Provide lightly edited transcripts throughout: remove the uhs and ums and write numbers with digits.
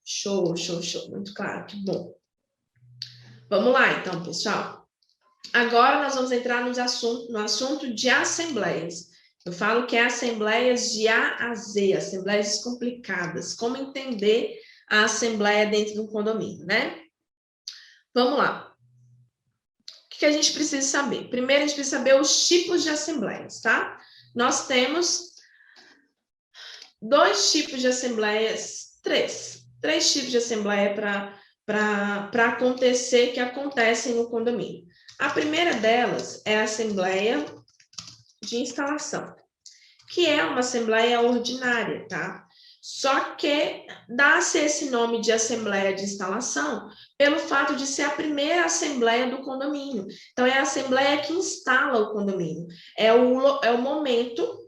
Show, show, show. Muito claro, que bom. Vamos lá, então, pessoal. Agora nós vamos entrar no assunto de assembleias. Eu falo que é assembleias de A a Z, assembleias complicadas. Como entender a assembleia dentro do condomínio, né? Vamos lá. O que a gente precisa saber? Primeiro, a gente precisa saber os tipos de assembleias, tá? Nós temos dois tipos de assembleias, três tipos de assembleia para acontecer, que acontecem no condomínio. A primeira delas é a assembleia de instalação, que é uma assembleia ordinária, tá? Só que dá-se esse nome de assembleia de instalação pelo fato de ser a primeira assembleia do condomínio. Então, é a assembleia que instala o condomínio. É o momento...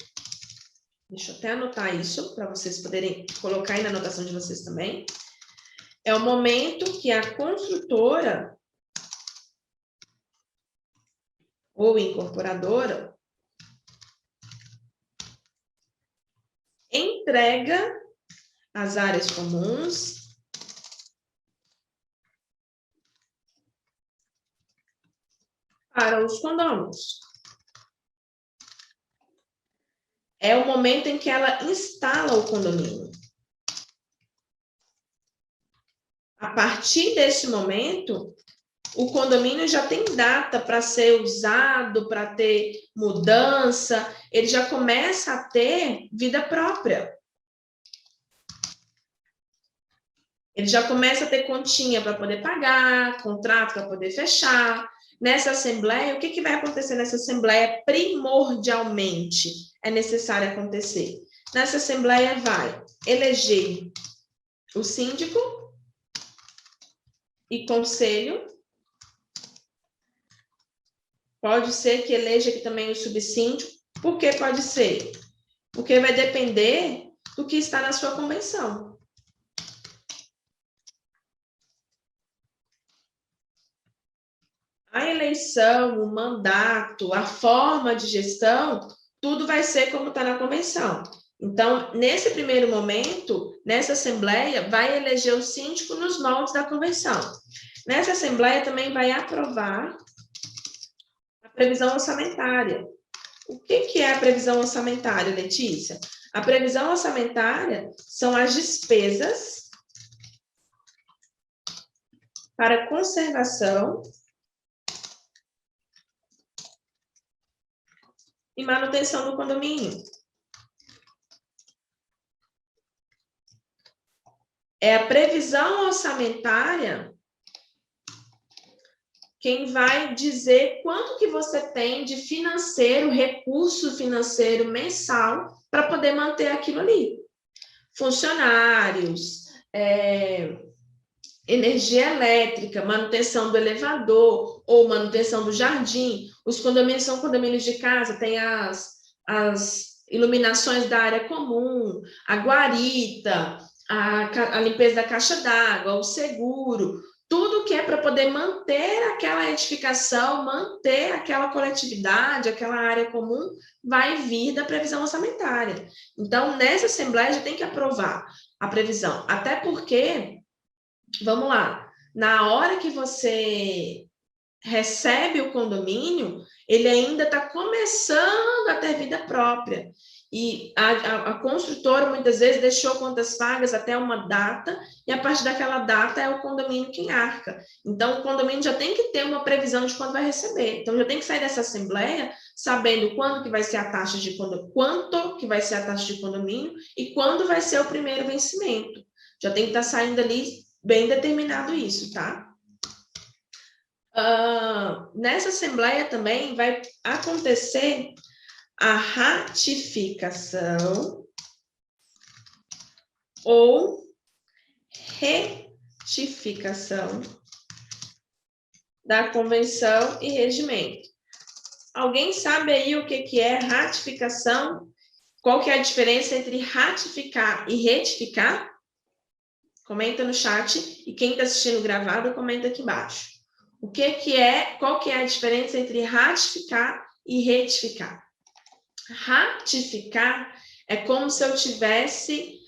Deixa eu até anotar isso, para vocês poderem colocar aí na anotação de vocês também. É o momento que a construtora ou incorporadora entrega as áreas comuns para os condôminos. É o momento em que ela instala o condomínio. A partir desse momento, o condomínio já tem data para ser usado, para ter mudança, ele já começa a ter vida própria. Ele já começa a ter continha para poder pagar, contrato para poder fechar. Nessa assembleia, o que vai acontecer nessa assembleia primordialmente é necessário acontecer? Nessa assembleia vai eleger o síndico e conselho. Pode ser que eleja aqui também o subsíndico. Por que pode ser? Porque vai depender do que está na sua convenção. A eleição, o mandato, a forma de gestão, tudo vai ser como está na convenção. Então, nesse primeiro momento, nessa assembleia, vai eleger o síndico nos moldes da convenção. Nessa assembleia também vai aprovar a previsão orçamentária. O que é a previsão orçamentária, Letícia? A previsão orçamentária são as despesas para conservação e manutenção do condomínio. É a previsão orçamentária quem vai dizer quanto que você tem de financeiro, recurso financeiro mensal para poder manter aquilo ali. Funcionários, energia elétrica, manutenção do elevador ou manutenção do jardim. Os condomínios são condomínios de casa, tem as iluminações da área comum, a guarita, a limpeza da caixa d'água, o seguro, tudo que é para poder manter aquela edificação, manter aquela coletividade, aquela área comum, vai vir da previsão orçamentária. Então, nessa assembleia, já tem que aprovar a previsão, até porque, vamos lá, na hora que você recebe o condomínio, ele ainda está começando a ter vida própria. E a construtora, muitas vezes, deixou contas pagas até uma data, e a partir daquela data é o condomínio quem arca. Então, o condomínio já tem que ter uma previsão de quando vai receber. Então, já tem que sair dessa assembleia sabendo quando que vai ser a taxa de condomínio, quanto que vai ser a taxa de condomínio e quando vai ser o primeiro vencimento. Já tem que estar saindo ali bem determinado isso, tá? Nessa assembleia também vai acontecer a ratificação ou retificação da convenção e regimento. Alguém sabe aí o que é ratificação? Qual que é a diferença entre ratificar e retificar? Comenta no chat, e quem está assistindo gravado, comenta aqui embaixo. Qual que é a diferença entre ratificar e retificar? Ratificar é como se eu tivesse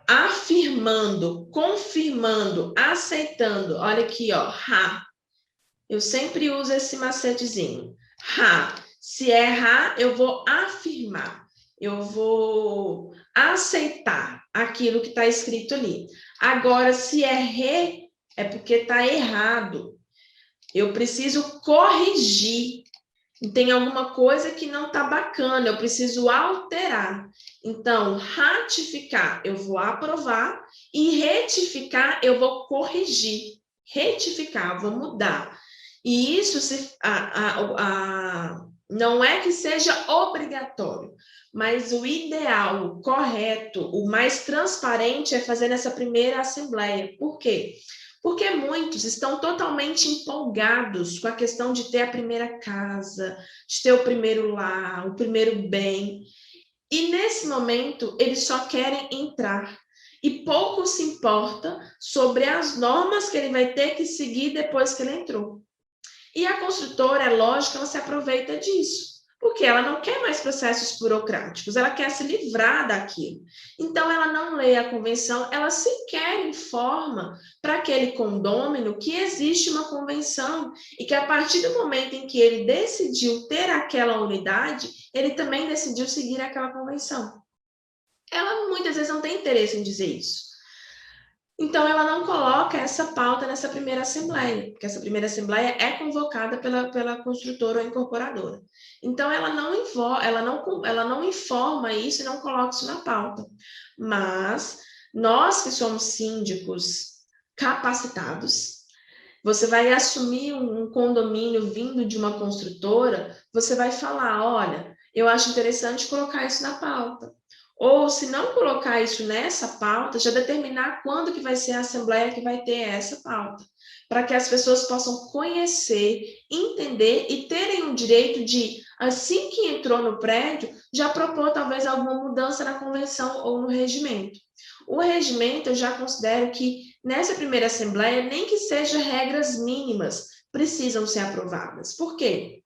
afirmando, confirmando, aceitando. Olha aqui, ó, eu sempre uso esse macetezinho. Se errar, eu vou afirmar. Eu vou aceitar aquilo que está escrito ali. Agora, se é é porque está errado. Eu preciso corrigir. Tem alguma coisa que não está bacana, eu preciso alterar. Então, ratificar, eu vou aprovar, e retificar, eu vou corrigir. Retificar, eu vou mudar. E isso não é que seja obrigatório, mas o ideal, o correto, o mais transparente é fazer nessa primeira assembleia. Por quê? Porque muitos estão totalmente empolgados com a questão de ter a primeira casa, de ter o primeiro lar, o primeiro bem. E nesse momento, eles só querem entrar. E pouco se importa sobre as normas que ele vai ter que seguir depois que ele entrou. E a construtora, é lógico, ela se aproveita disso, porque ela não quer mais processos burocráticos, ela quer se livrar daquilo. Então, ela não lê a convenção, ela sequer informa para aquele condômino que existe uma convenção e que a partir do momento em que ele decidiu ter aquela unidade, ele também decidiu seguir aquela convenção. Ela muitas vezes não tem interesse em dizer isso. Então, ela não coloca essa pauta nessa primeira assembleia, porque essa primeira assembleia é convocada pela construtora ou incorporadora. Então, ela não informa isso e não coloca isso na pauta. Mas, nós que somos síndicos capacitados, você vai assumir um condomínio vindo de uma construtora, você vai falar, olha, eu acho interessante colocar isso na pauta. Ou, se não colocar isso nessa pauta, já determinar quando que vai ser a assembleia que vai ter essa pauta, para que as pessoas possam conhecer, entender e terem o direito de, assim que entrou no prédio, já propor talvez alguma mudança na convenção ou no regimento. O regimento, eu já considero que nessa primeira assembleia, nem que seja regras mínimas, precisam ser aprovadas. Por quê?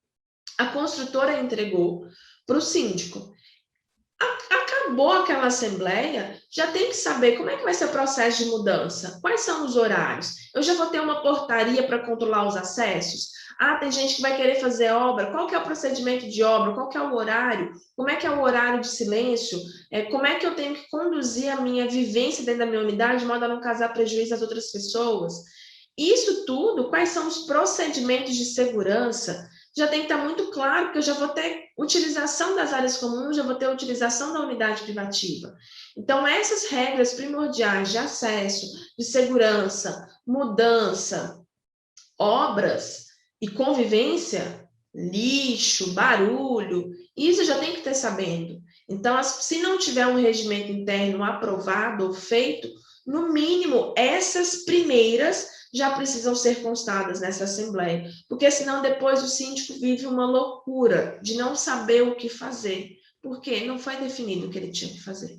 A construtora entregou para o síndico. Acabou aquela assembleia, já tem que saber como é que vai ser o processo de mudança, quais são os horários. Eu já vou ter uma portaria para controlar os acessos? Tem gente que vai querer fazer obra, qual que é o procedimento de obra, qual que é o horário, como é que é o horário de silêncio, como é que eu tenho que conduzir a minha vivência dentro da minha unidade, de modo a não causar prejuízo às outras pessoas. Isso tudo, quais são os procedimentos de segurança? Já tem que estar muito claro que eu já vou ter utilização das áreas comuns, já vou ter utilização da unidade privativa. Então, essas regras primordiais de acesso, de segurança, mudança, obras e convivência, lixo, barulho, isso já tem que ter sabendo. Então, se não tiver um regimento interno aprovado ou feito, no mínimo, essas primeiras já precisam ser constadas nessa assembleia, porque senão depois o síndico vive uma loucura de não saber o que fazer, porque não foi definido o que ele tinha que fazer.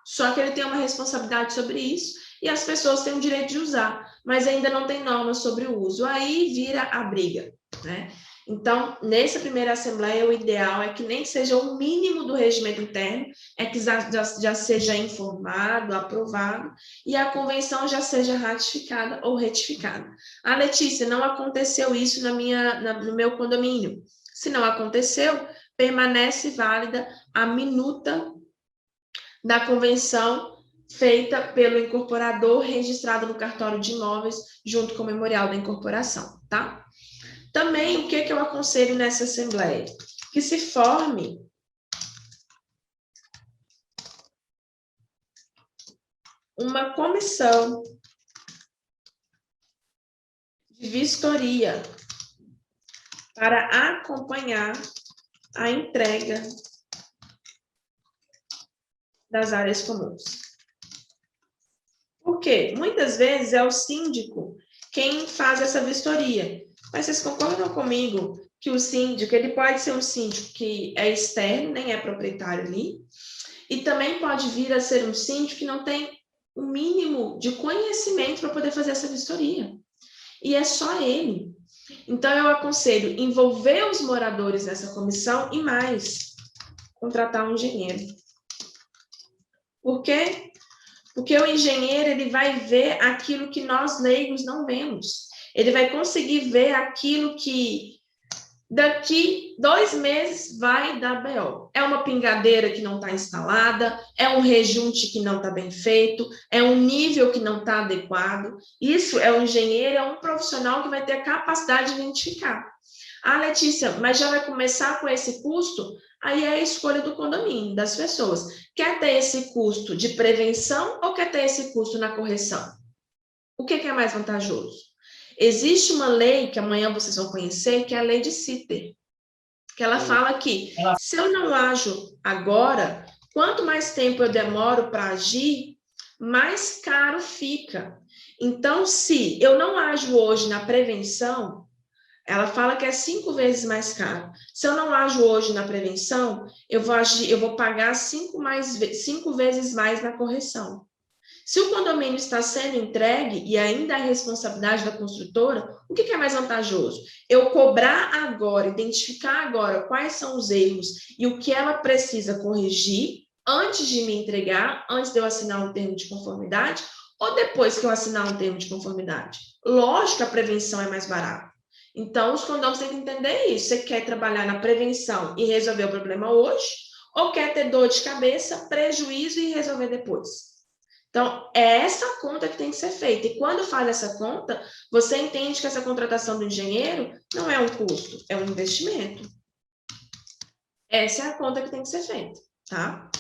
Só que ele tem uma responsabilidade sobre isso e as pessoas têm o direito de usar, mas ainda não tem normas sobre o uso. Aí vira a briga, né? Então, nessa primeira assembleia, o ideal é que nem seja o mínimo do regimento interno, é que já seja informado, aprovado, e a convenção já seja ratificada ou retificada. Letícia, não aconteceu isso no meu condomínio. Se não aconteceu, permanece válida a minuta da convenção feita pelo incorporador, registrado no cartório de imóveis, junto com o memorial da incorporação, tá? Também, o que eu aconselho nessa assembleia? Que se forme uma comissão de vistoria para acompanhar a entrega das áreas comuns. Por quê? Muitas vezes é o síndico quem faz essa vistoria. Mas vocês concordam comigo que o síndico, ele pode ser um síndico que é externo, nem é proprietário ali, e também pode vir a ser um síndico que não tem o mínimo de conhecimento para poder fazer essa vistoria. E é só ele. Então, eu aconselho envolver os moradores nessa comissão e mais, contratar um engenheiro. Por quê? Porque o engenheiro, ele vai ver aquilo que nós leigos não vemos. Ele vai conseguir ver aquilo que daqui 2 meses vai dar BO. É uma pingadeira que não está instalada, é um rejunte que não está bem feito, é um nível que não está adequado. Isso é um engenheiro, é um profissional que vai ter a capacidade de identificar. Ah, Letícia, mas já vai começar com esse custo? Aí é a escolha do condomínio, das pessoas. Quer ter esse custo de prevenção ou quer ter esse custo na correção? O que é mais vantajoso? Existe uma lei que amanhã vocês vão conhecer, que é a lei de Sitter, que ela fala que se eu não ajo agora, quanto mais tempo eu demoro para agir, mais caro fica. Então, se eu não ajo hoje na prevenção, ela fala que é 5 vezes mais caro. Se eu não ajo hoje na prevenção, eu vou pagar 5 vezes mais na correção. Se o condomínio está sendo entregue e ainda é responsabilidade da construtora, o que é mais vantajoso? Eu cobrar agora, identificar agora quais são os erros e o que ela precisa corrigir antes de me entregar, antes de eu assinar um termo de conformidade, ou depois que eu assinar um termo de conformidade? Lógico que a prevenção é mais barata. Então, os condôminos têm que entender isso. Você quer trabalhar na prevenção e resolver o problema hoje, ou quer ter dor de cabeça, prejuízo e resolver depois? Então, é essa conta que tem que ser feita. E quando faz essa conta, você entende que essa contratação do engenheiro não é um custo, é um investimento. Essa é a conta que tem que ser feita, tá?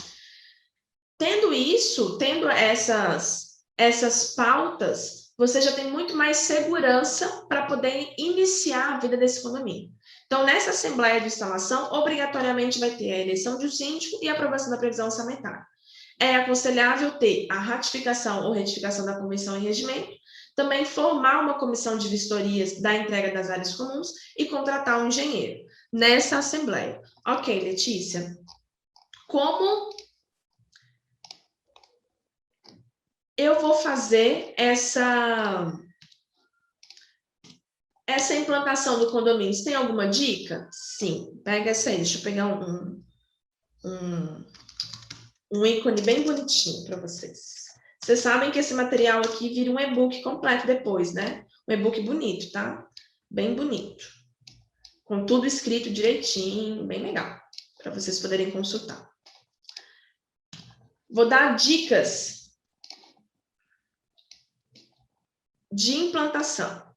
Tendo isso, tendo essas pautas, você já tem muito mais segurança para poder iniciar a vida desse condomínio. Então, nessa assembleia de instalação, obrigatoriamente vai ter a eleição de um síndico e a aprovação da previsão orçamentária. É aconselhável ter a ratificação ou retificação da convenção em regimento, também formar uma comissão de vistorias da entrega das áreas comuns e contratar um engenheiro nessa assembleia. Ok, Letícia, como eu vou fazer essa implantação do condomínio? Você tem alguma dica? Sim, pega essa aí, deixa eu pegar um ícone bem bonitinho para vocês. Vocês sabem que esse material aqui vira um e-book completo depois, né? Um e-book bonito, tá? Bem bonito. Com tudo escrito direitinho, bem legal, para vocês poderem consultar. Vou dar dicas de implantação,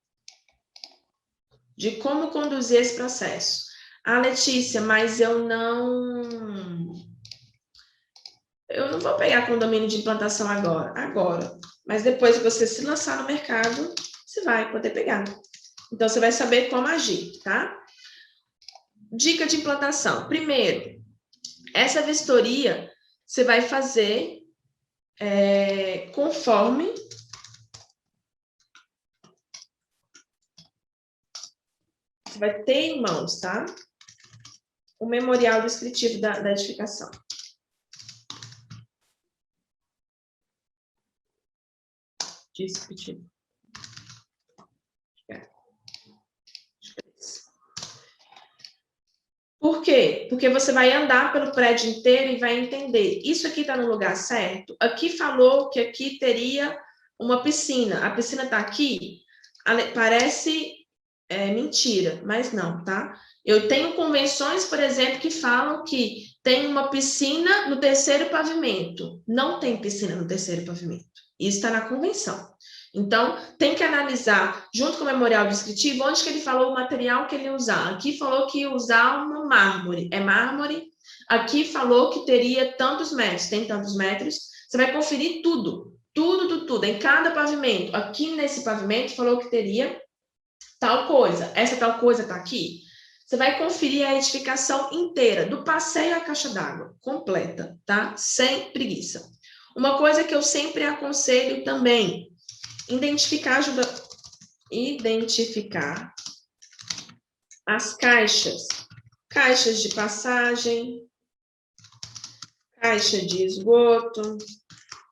de como conduzir esse processo. Ah, Letícia, mas eu não vou pegar condomínio de implantação agora. Mas depois que você se lançar no mercado, você vai poder pegar. Então, você vai saber como agir, tá? Dica de implantação. Primeiro, essa vistoria você vai fazer conforme você vai ter em mãos, tá? O memorial descritivo da edificação. Descritivo. Por quê? Porque você vai andar pelo prédio inteiro e vai entender. Isso aqui está no lugar certo? Aqui falou que aqui teria uma piscina. A piscina está aqui? Parece mentira, mas não, tá? Eu tenho convenções, por exemplo, que falam que tem uma piscina no terceiro pavimento. Não tem piscina no terceiro pavimento. Isso está na convenção. Então, tem que analisar, junto com o memorial descritivo, onde que ele falou o material que ele ia usar. Aqui falou que ia usar uma mármore. É mármore. Aqui falou que teria tantos metros. Tem tantos metros. Você vai conferir tudo. Tudo. Em cada pavimento. Aqui nesse pavimento falou que teria tal coisa. Essa tal coisa está aqui. Você vai conferir a edificação inteira, do passeio à caixa d'água, completa, tá? Sem preguiça. Uma coisa que eu sempre aconselho também, identificar as caixas de passagem, caixa de esgoto,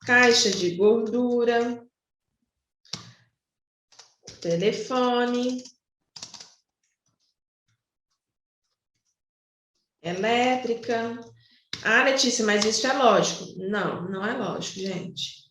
caixa de gordura, telefone, elétrica. Ah, Letícia, mas isso é lógico? Não, não é lógico, gente.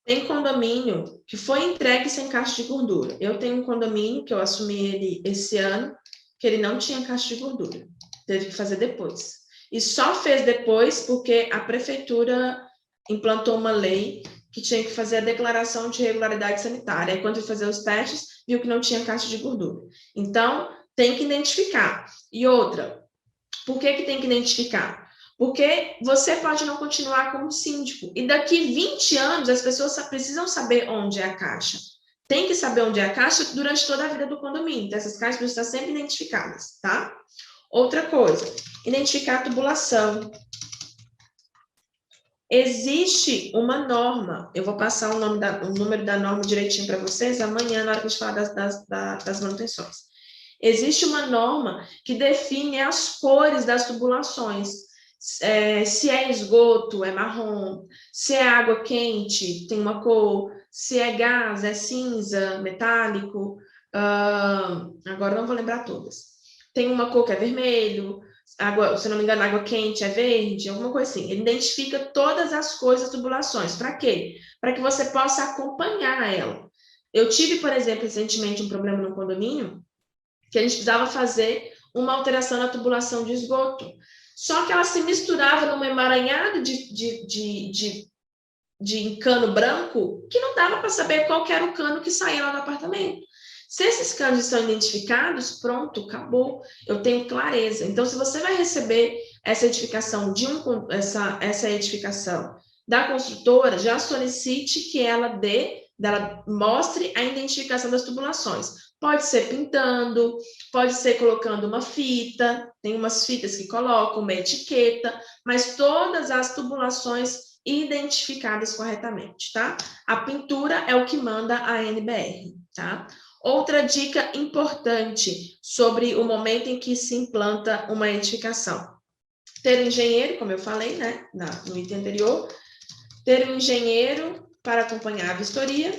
Tem condomínio que foi entregue sem caixa de gordura. Eu tenho um condomínio que eu assumi ele esse ano, que ele não tinha caixa de gordura. Teve que fazer depois. E só fez depois porque a prefeitura implantou uma lei que tinha que fazer a declaração de regularidade sanitária. Aí, quando foi fazer os testes, viu que não tinha caixa de gordura. Então, tem que identificar. E outra, por que tem que identificar? Porque você pode não continuar como síndico. E daqui 20 anos, as pessoas precisam saber onde é a caixa. Tem que saber onde é a caixa durante toda a vida do condomínio. Então, essas caixas precisam estar sempre identificadas, tá? Outra coisa, identificar a tubulação. Existe uma norma, eu vou passar o número da norma direitinho para vocês amanhã, na hora que a gente falar das manutenções. Existe uma norma que define as cores das tubulações. Se é esgoto, é marrom. Se é água quente, tem uma cor. Se é gás, é cinza, metálico. Agora não vou lembrar todas. Tem uma cor que é vermelho. Água, se não me engano, água quente é verde, alguma coisa assim. Ele identifica todas as cores das tubulações. Para quê? Para que você possa acompanhar ela. Eu tive, por exemplo, recentemente um problema no condomínio, que a gente precisava fazer uma alteração na tubulação de esgoto. Só que ela se misturava num emaranhado de cano branco que não dava para saber qual que era o cano que saía lá do apartamento. Se esses canos estão identificados, pronto, acabou. Eu tenho clareza. Então, se você vai receber essa edificação essa edificação da construtora, já solicite que ela mostre a identificação das tubulações. Pode ser pintando, pode ser colocando uma fita, tem umas fitas que colocam, uma etiqueta, mas todas as tubulações identificadas corretamente, tá? A pintura é o que manda a NBR, tá? Outra dica importante sobre o momento em que se implanta uma edificação. Ter um engenheiro, como eu falei, né, no item anterior, ter um engenheiro para acompanhar a vistoria.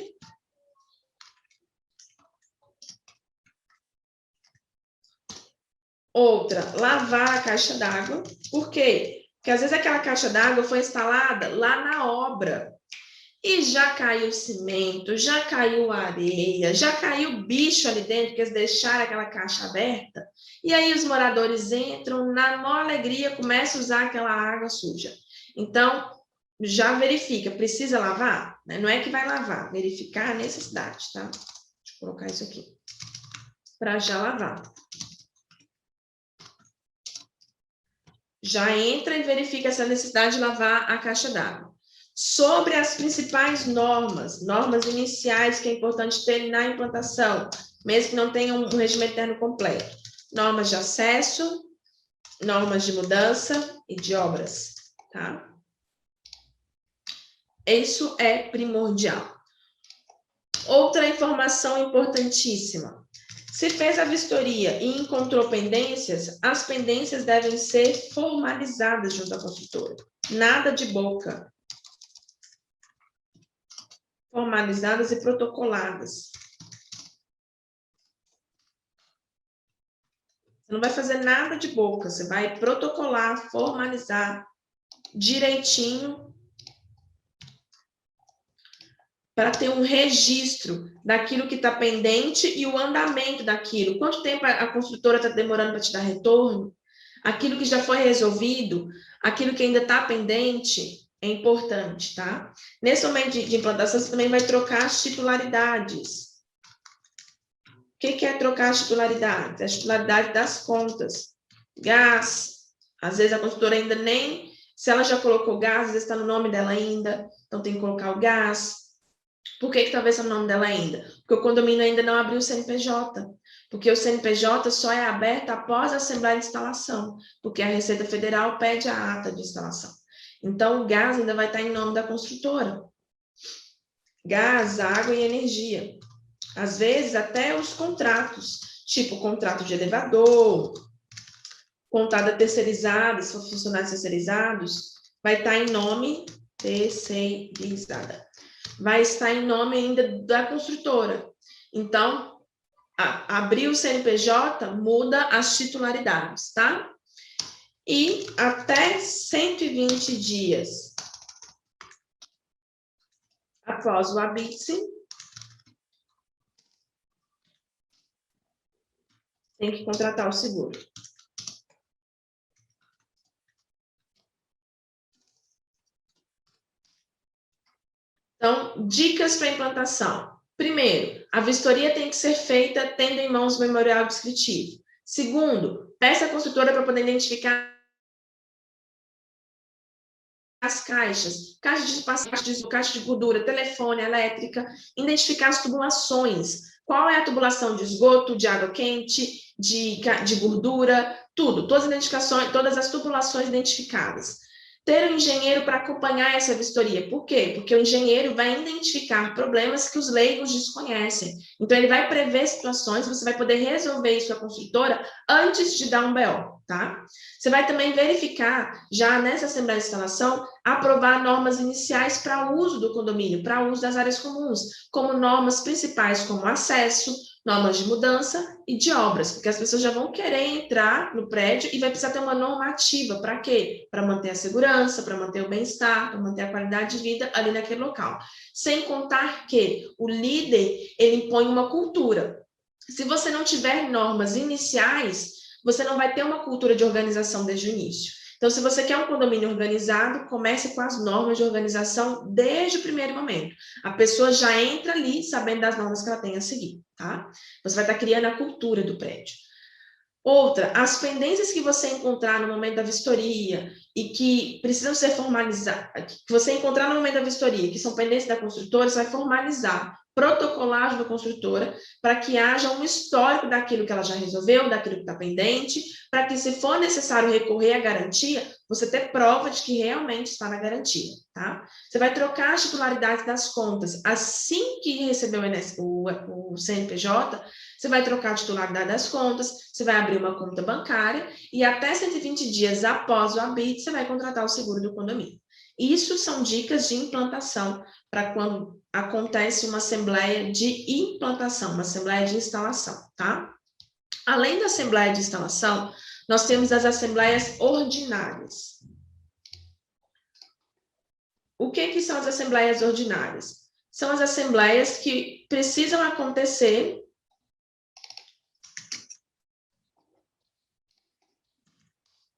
Outra, lavar a caixa d'água. Por quê? Porque às vezes aquela caixa d'água foi instalada lá na obra. E já caiu cimento, já caiu areia, já caiu bicho ali dentro, porque eles deixaram aquela caixa aberta. E aí os moradores entram, na maior alegria, começam a usar aquela água suja. Então, já verifica, precisa lavar? Não é que vai lavar, verificar a necessidade, tá? Deixa eu colocar isso aqui. Para já lavar. Já entra e verifica essa necessidade de lavar a caixa d'água. Sobre as principais normas iniciais que é importante ter na implantação, mesmo que não tenha um regime interno completo. Normas de acesso, normas de mudança e de obras, tá? Isso é primordial. Outra informação importantíssima. Se fez a vistoria e encontrou pendências, as pendências devem ser formalizadas junto à construtora. Nada de boca. Formalizadas e protocoladas. Você não vai fazer nada de boca, você vai protocolar, formalizar direitinho para ter um registro daquilo que está pendente e o andamento daquilo. Quanto tempo a construtora está demorando para te dar retorno? Aquilo que já foi resolvido, aquilo que ainda está pendente, é importante, tá? Nesse momento de implantação, você também vai trocar as titularidades. O que é trocar as titularidades? A titularidade das contas. Gás, às vezes a construtora ainda nem... Se ela já colocou gás, às vezes está no nome dela ainda, então tem que colocar o gás. Por que talvez está no nome dela ainda? Porque o condomínio ainda não abriu o CNPJ. Porque o CNPJ só é aberto após a Assembleia de Instalação, porque a Receita Federal pede a ata de instalação. Então, o gás ainda vai estar em nome da construtora. Gás, água e energia. Às vezes, até os contratos, tipo contrato de elevador, contrato terceirizado, se for funcionários terceirizados, vai estar em nome terceirizada. Vai estar em nome ainda da construtora. Então, abrir o CNPJ muda as titularidades, tá? E até 120 dias. após o habite-se, tem que contratar o seguro. Então, dicas para implantação. Primeiro, a vistoria tem que ser feita tendo em mãos o memorial descritivo. Segundo, peça à construtora para poder identificar as caixas, caixa de passagem, caixa de gordura, telefone, elétrica, identificar as tubulações. Qual é a tubulação de esgoto, de água quente, de gordura, tudo, todas as identificações, todas as tubulações identificadas. Ter um engenheiro para acompanhar essa vistoria. Por quê? Porque o engenheiro vai identificar problemas que os leigos desconhecem. Então, ele vai prever situações, você vai poder resolver isso com a construtora antes de dar um BO, tá? Você vai também verificar, já nessa Assembleia de Instalação, aprovar normas iniciais para o uso do condomínio, para o uso das áreas comuns, como normas principais como acesso, normas de mudança e de obras, porque as pessoas já vão querer entrar no prédio e vai precisar ter uma normativa, para quê? Para manter a segurança, para manter o bem-estar, para manter a qualidade de vida ali naquele local. Sem contar que o líder, ele impõe uma cultura. Se você não tiver normas iniciais, você não vai ter uma cultura de organização desde o início. Então, se você quer um condomínio organizado, comece com as normas de organização desde o primeiro momento. A pessoa já entra ali sabendo das normas que ela tem a seguir, tá? Você vai estar criando a cultura do prédio. Outra, as pendências que você encontrar no momento da vistoria e que precisam ser formalizadas, que você encontrar no momento da vistoria, que são pendências da construtora, você vai formalizar protocolagem da construtora para que haja um histórico daquilo que ela já resolveu, daquilo que está pendente, para que, se for necessário recorrer à garantia, você ter prova de que realmente está na garantia, tá? Você vai trocar as titularidades das contas. Assim que receber o CNPJ, você vai trocar a titularidade das contas, você vai abrir uma conta bancária e até 120 dias após o habite, você vai contratar o seguro do condomínio. Isso são dicas de implantação para quando acontece uma assembleia de implantação, uma assembleia de instalação, tá? Além da assembleia de instalação, nós temos as assembleias ordinárias. O que são as assembleias ordinárias? São as assembleias que precisam acontecer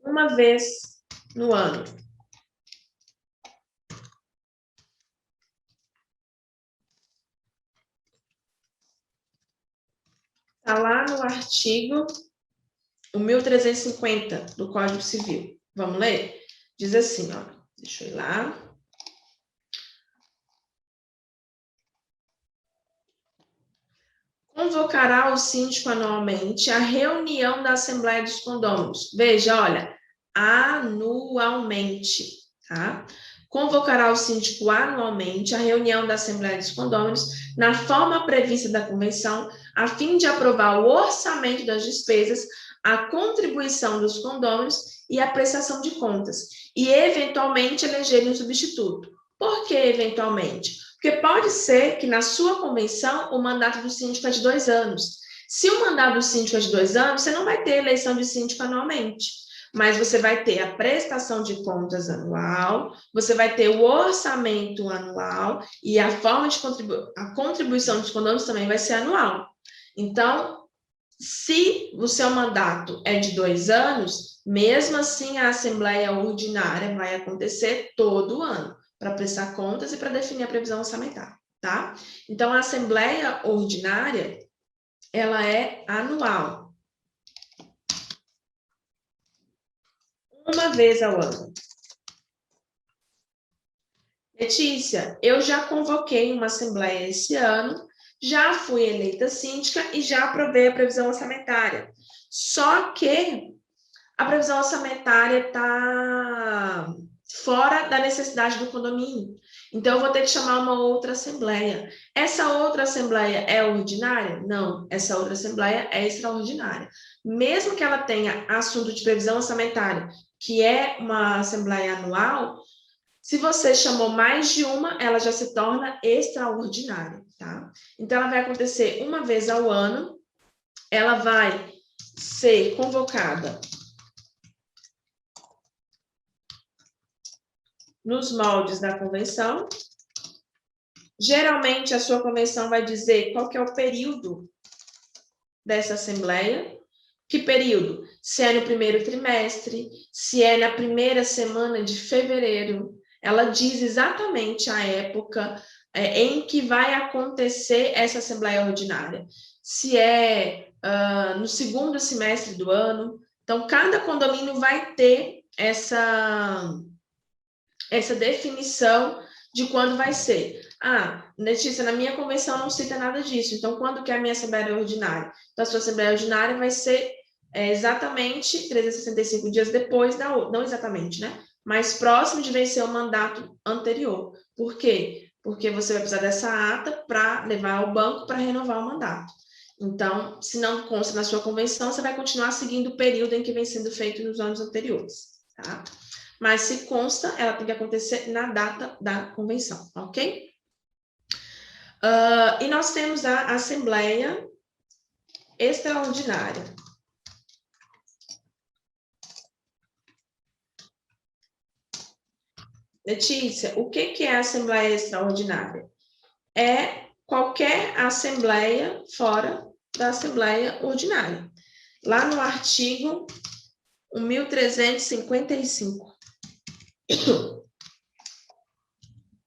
uma vez no ano. Está lá no artigo 1350 do Código Civil. Vamos ler? Diz assim, ó, deixa eu ir lá. Convocará o síndico anualmente a reunião da Assembleia dos Condôminos. Veja, olha, anualmente, tá? Convocará o síndico anualmente a reunião da Assembleia dos Condôminos na forma prevista da convenção, a fim de aprovar o orçamento das despesas, a contribuição dos condôminos e a prestação de contas, e eventualmente eleger um substituto. Por que eventualmente? Porque pode ser que na sua convenção o mandato do síndico é de 2 anos. Se o mandato do síndico é de 2 anos, você não vai ter eleição de síndico anualmente, mas você vai ter a prestação de contas anual, você vai ter o orçamento anual e a forma de a contribuição dos condôminos também vai ser anual. Então, se o seu mandato é de 2 anos, mesmo assim a assembleia ordinária vai acontecer todo ano, para prestar contas e para definir a previsão orçamentária, tá? Então, a assembleia ordinária, ela é anual. Uma vez ao ano. Letícia, eu já convoquei uma assembleia esse ano, já fui eleita síndica e já aprovei a previsão orçamentária. Só que a previsão orçamentária está fora da necessidade do condomínio. Então, eu vou ter que chamar uma outra assembleia. Essa outra assembleia é ordinária? Não, essa outra assembleia é extraordinária. Mesmo que ela tenha assunto de previsão orçamentária, que é uma assembleia anual, se você chamou mais de uma, ela já se torna extraordinária, tá? Então, ela vai acontecer uma vez ao ano, ela vai ser convocada nos moldes da convenção, Geralmente, a sua convenção vai dizer qual que é o período dessa assembleia. Que período? Se é no primeiro trimestre, se é na primeira semana de fevereiro. Ela diz exatamente a época em que vai acontecer essa assembleia ordinária. Se é no segundo semestre do ano. Então, cada condomínio vai ter essa definição de quando vai ser. Ah, Letícia, na minha convenção não cita nada disso. Então, quando que é a minha assembleia ordinária? Então, a sua assembleia ordinária vai ser exatamente 365 dias depois da outra. Não exatamente, né? Mas próximo de vencer o mandato anterior. Por quê? Porque você vai precisar dessa ata para levar ao banco para renovar o mandato. Então, se não consta na sua convenção, você vai continuar seguindo o período em que vem sendo feito nos anos anteriores, tá? Mas se consta, ela tem que acontecer na data da convenção, ok? E nós temos a Assembleia Extraordinária. Letícia, o que é a Assembleia Extraordinária? É qualquer assembleia fora da Assembleia Ordinária. Lá no artigo 1355.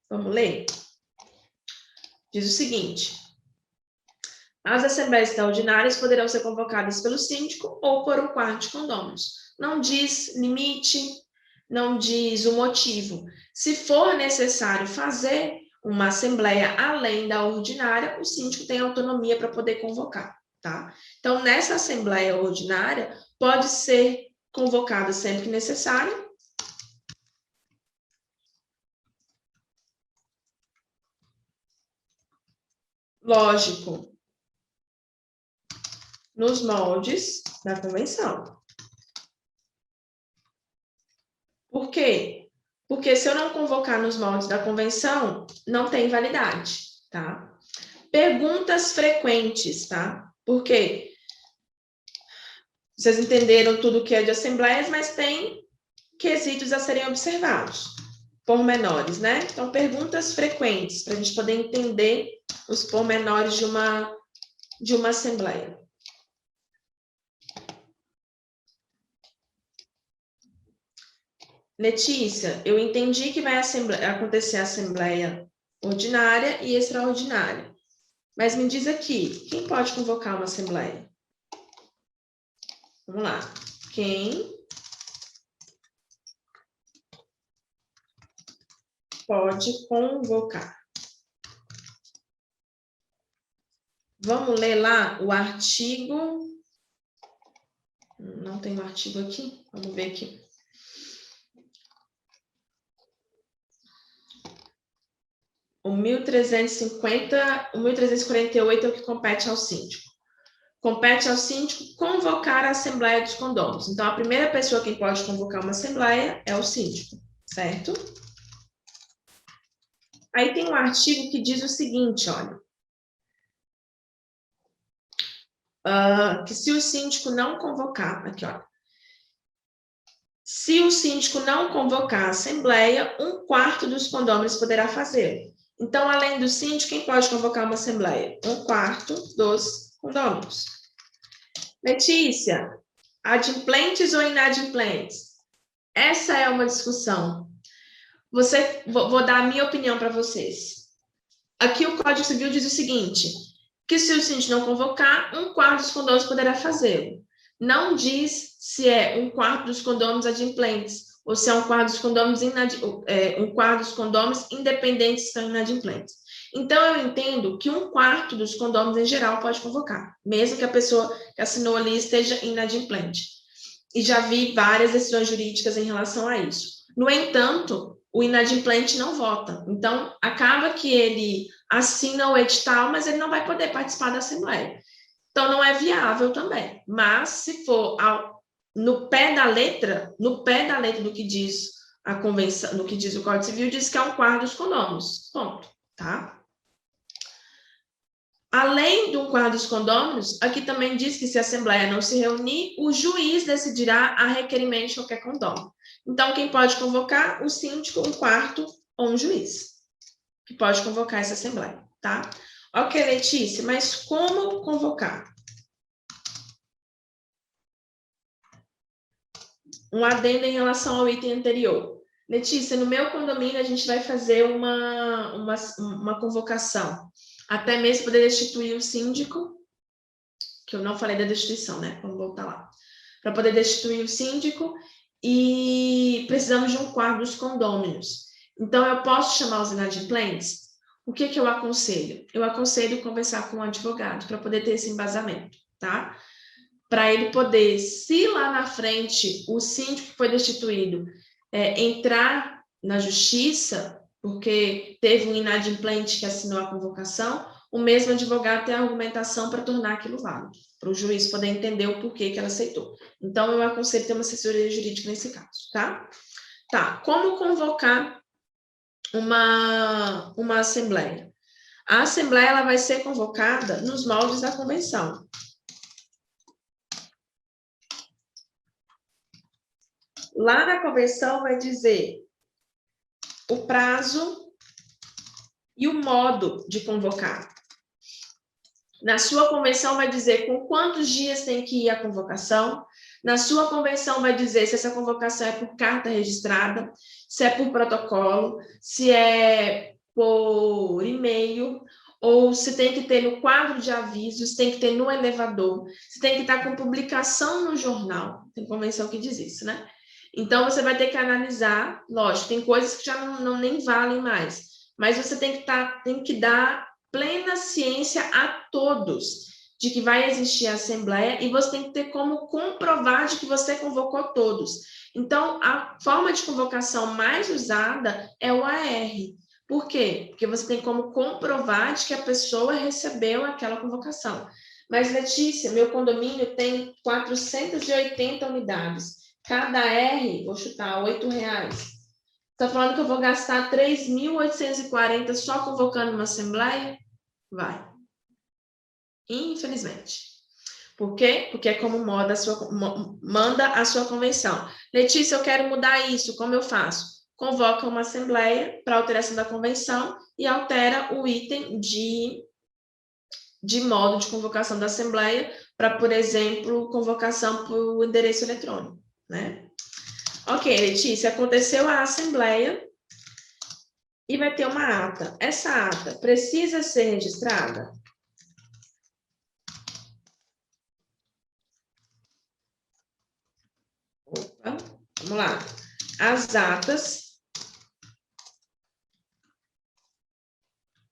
Vamos ler? Diz o seguinte: as assembleias extraordinárias poderão ser convocadas pelo síndico ou por um quarto de condôminos. Não diz limite, não diz o motivo. Se for necessário fazer uma assembleia além da ordinária, o síndico tem autonomia para poder convocar, tá? Então, nessa assembleia ordinária, pode ser convocada sempre que necessário. Lógico, nos moldes da convenção. Por quê? Porque se eu não convocar nos moldes da convenção, não tem validade, tá? Perguntas frequentes, tá? Por quê? Vocês entenderam tudo que é de assembleias, mas tem quesitos a serem observados, pormenores, né? Então, perguntas frequentes, para a gente poder entender os pormenores de uma assembleia. Letícia, eu entendi que vai acontecer a assembleia ordinária e extraordinária. Mas me diz aqui, quem pode convocar uma assembleia? Vamos lá. Quem pode convocar? Vamos ler lá o artigo. Não tem o artigo aqui? Vamos ver aqui. O 1350, o 1348 é o que compete ao síndico. Compete ao síndico convocar a Assembleia dos Condôminos. Então, a primeira pessoa que pode convocar uma Assembleia é o síndico, certo? Aí tem um artigo que diz o seguinte, olha. Que se o síndico não convocar, aqui, olha. Se o síndico não convocar a Assembleia, um quarto dos condôminos poderá fazê-lo. Então, além do síndico, quem pode convocar uma assembleia? Um quarto dos condôminos. Letícia, adimplentes ou inadimplentes? Essa é uma discussão. Vou dar a minha opinião para vocês. Aqui o Código Civil diz o seguinte, que se o síndico não convocar, um quarto dos condôminos poderá fazê-lo. Não diz se é um quarto dos condôminos adimplentes, ou se é um quarto dos condôminos, independentes que estão inadimplentes. Então, eu entendo que um quarto dos condôminos, em geral, pode convocar, mesmo que a pessoa que assinou ali esteja inadimplente. E já vi várias decisões jurídicas em relação a isso. No entanto, o inadimplente não vota. Então, acaba que ele assina o edital, mas ele não vai poder participar da Assembleia. Então, não é viável também. Mas, se for no pé da letra do que diz a convenção, no que diz o Código Civil, diz que é um quarto dos condôminos. Ponto, tá? Além de um quarto dos condôminos, aqui também diz que se a Assembleia não se reunir, o juiz decidirá a requerimento de qualquer condômino. Então, quem pode convocar? O síndico, um quarto ou um juiz. que pode convocar essa assembleia, tá? Ok, Letícia, mas como convocar? Um adendo em relação ao item anterior. Letícia, no meu condomínio a gente vai fazer uma convocação, até mesmo poder destituir o síndico, que eu não falei da destituição, né? Vamos voltar lá. Para poder destituir o síndico e precisamos de um quadro dos condôminos. Então, eu posso chamar os inadimplentes? O que eu aconselho? Eu aconselho conversar com o advogado para poder ter esse embasamento, tá? Para ele poder, se lá na frente o síndico que foi destituído entrar na justiça, porque teve um inadimplente que assinou a convocação, o mesmo advogado tem a argumentação para tornar aquilo válido, para o juiz poder entender o porquê que ela aceitou. Então, eu aconselho ter uma assessoria jurídica nesse caso, tá? Tá, como convocar uma assembleia? A assembleia ela vai ser convocada nos moldes da convenção. Lá na convenção vai dizer o prazo e o modo de convocar. Na sua convenção vai dizer com quantos dias tem que ir a convocação. Na sua convenção vai dizer se essa convocação é por carta registrada, se é por protocolo, se é por e-mail, ou se tem que ter no quadro de avisos, tem que ter no elevador, se tem que estar com publicação no jornal. Tem convenção que diz isso, né? Então, você vai ter que analisar, lógico, tem coisas que já não nem valem mais, mas você tem que dar plena ciência a todos de que vai existir a assembleia e você tem que ter como comprovar de que você convocou todos. Então, a forma de convocação mais usada é o AR. Por quê? Porque você tem como comprovar de que a pessoa recebeu aquela convocação. Mas, Letícia, meu condomínio tem 480 unidades. Cada R, vou chutar, R$8. Está falando que eu vou gastar 3.840 só convocando uma assembleia? Vai. Infelizmente. Por quê? Porque é como manda a sua convenção. Letícia, eu quero mudar isso, como eu faço? Convoca uma assembleia para alteração da convenção e altera o item de modo de convocação da assembleia para, por exemplo, convocação por endereço eletrônico, né? Ok, Letícia, aconteceu a assembleia e vai ter uma ata. Essa ata precisa ser registrada? Opa, vamos lá. As atas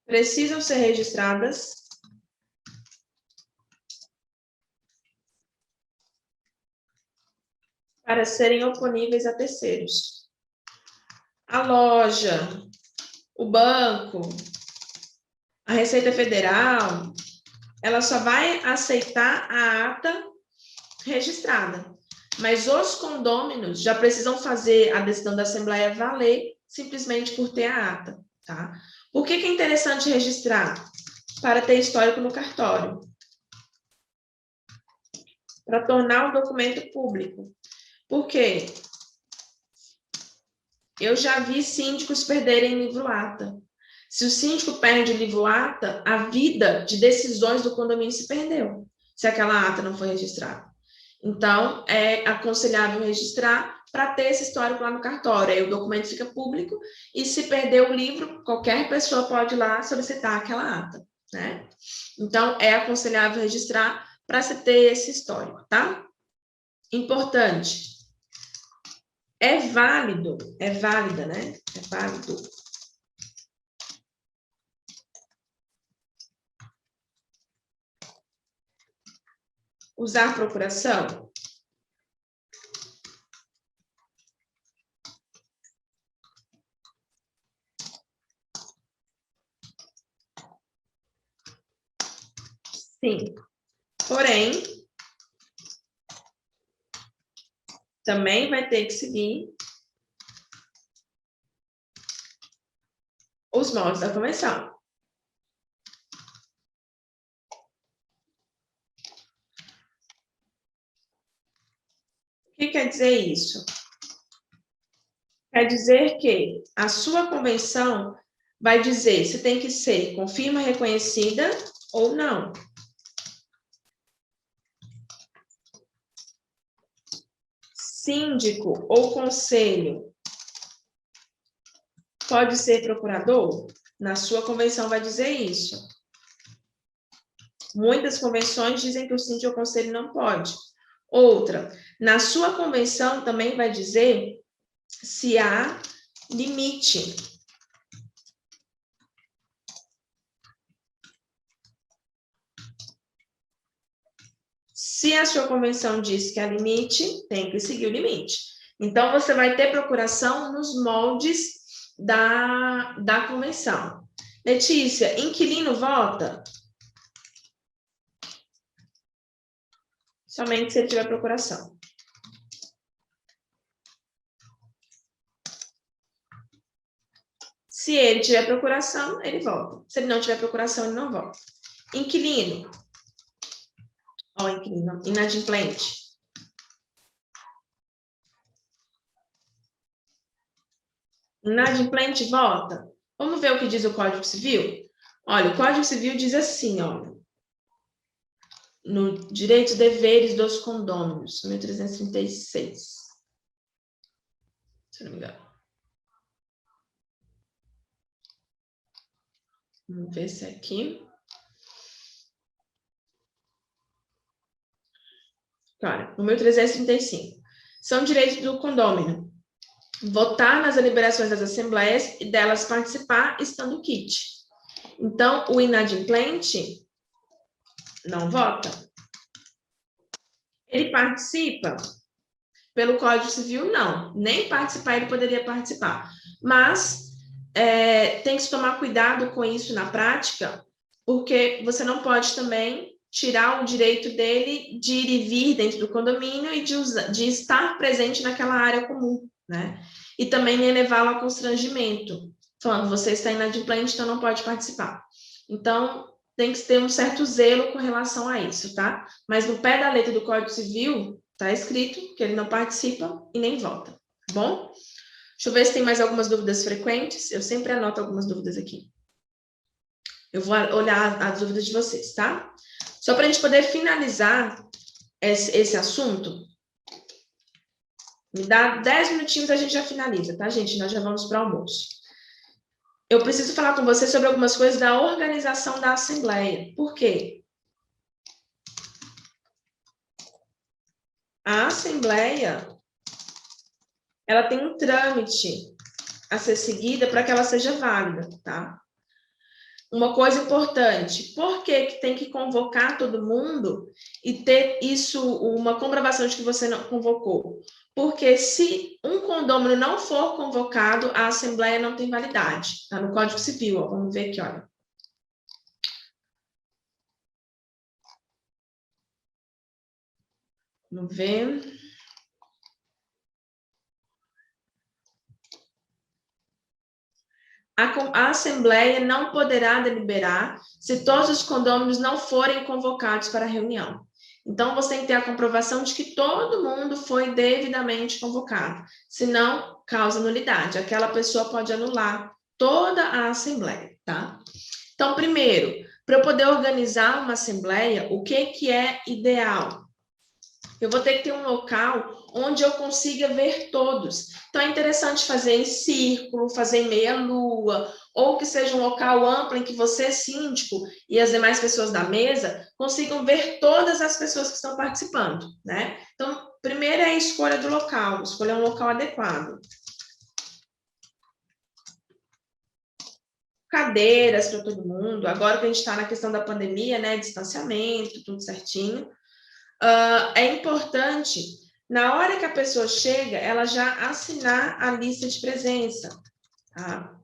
precisam ser registradas para serem oponíveis a terceiros. A loja, o banco, a Receita Federal, ela só vai aceitar a ata registrada. Mas os condôminos já precisam fazer a decisão da Assembleia valer simplesmente por ter a ata, tá? Por que é interessante registrar? Para ter histórico no cartório. Para tornar o documento público. Por quê? Eu já vi síndicos perderem livro-ata. Se o síndico perde o livro-ata, a vida de decisões do condomínio se perdeu, se aquela ata não foi registrada. Então, é aconselhável registrar para ter esse histórico lá no cartório. Aí o documento fica público e se perder o livro, qualquer pessoa pode ir lá solicitar aquela ata, né? Então, é aconselhável registrar para se ter esse histórico, tá? Importante. É válida, né? É válido. Usar procuração? Sim. Porém, também vai ter que seguir os moldes da convenção. O que quer dizer isso? Quer dizer que a sua convenção vai dizer se tem que ser com firma reconhecida ou não. Síndico ou conselho pode ser procurador? Na sua convenção vai dizer isso. Muitas convenções dizem que o síndico ou conselho não pode. Outra, na sua convenção também vai dizer se há limite. Se a sua convenção diz que há limite, tem que seguir o limite. Então, você vai ter procuração nos moldes da convenção. Letícia, inquilino vota? Somente se ele tiver procuração. Se ele tiver procuração, ele vota. Se ele não tiver procuração, ele não vota. Inquilino. Ó, inquilino. Inadimplente. Inadimplente vota? Vamos ver o que diz o Código Civil? Olha, o Código Civil diz assim, ó. No Direitos e Deveres dos Condôminos, 1336. Se eu não me engano. Vamos ver se é aqui. Olha, no 1335. São direitos do condômino votar nas deliberações das assembleias e delas participar estando quite. Então, o inadimplente não vota. Ele participa? Pelo Código Civil, não. Nem participar ele poderia participar. Mas tem que se tomar cuidado com isso na prática, porque você não pode também tirar o direito dele de ir e vir dentro do condomínio e de estar presente naquela área comum, né? E também nem levá-lo a constrangimento, falando, você está inadimplente, então não pode participar. Então, tem que ter um certo zelo com relação a isso, tá? Mas no pé da letra do Código Civil, está escrito que ele não participa e nem vota, tá bom? Deixa eu ver se tem mais algumas dúvidas frequentes. Eu sempre anoto algumas dúvidas aqui. Eu vou olhar as dúvidas de vocês, tá? Só para a gente poder finalizar esse assunto, me dá 10 minutinhos, a gente já finaliza, tá, gente? Nós já vamos para o almoço. Eu preciso falar com vocês sobre algumas coisas da organização da Assembleia. Por quê? A Assembleia, ela tem um trâmite a ser seguida para que ela seja válida, tá? Uma coisa importante, por que tem que convocar todo mundo e ter isso, uma comprovação de que você não convocou? Porque se um condômino não for convocado, a Assembleia não tem validade. Está no Código Civil, ó, vamos ver aqui, olha. Vamos ver. A Assembleia não poderá deliberar se todos os condôminos não forem convocados para a reunião. Então, você tem que ter a comprovação de que todo mundo foi devidamente convocado. Senão, causa nulidade. Aquela pessoa pode anular toda a Assembleia, tá? Então, primeiro, para eu poder organizar uma Assembleia, o que é ideal? Eu vou ter que ter um local onde eu consiga ver todos. Então, é interessante fazer em círculo, fazer em meia-lua, ou que seja um local amplo em que você, síndico, e as demais pessoas da mesa consigam ver todas as pessoas que estão participando, né? Então, primeiro é a escolha do local, escolher um local adequado. Cadeiras para todo mundo. Agora que a gente está na questão da pandemia, né? Distanciamento, tudo certinho. É importante, na hora que a pessoa chega, ela já assinar a lista de presença. Tá?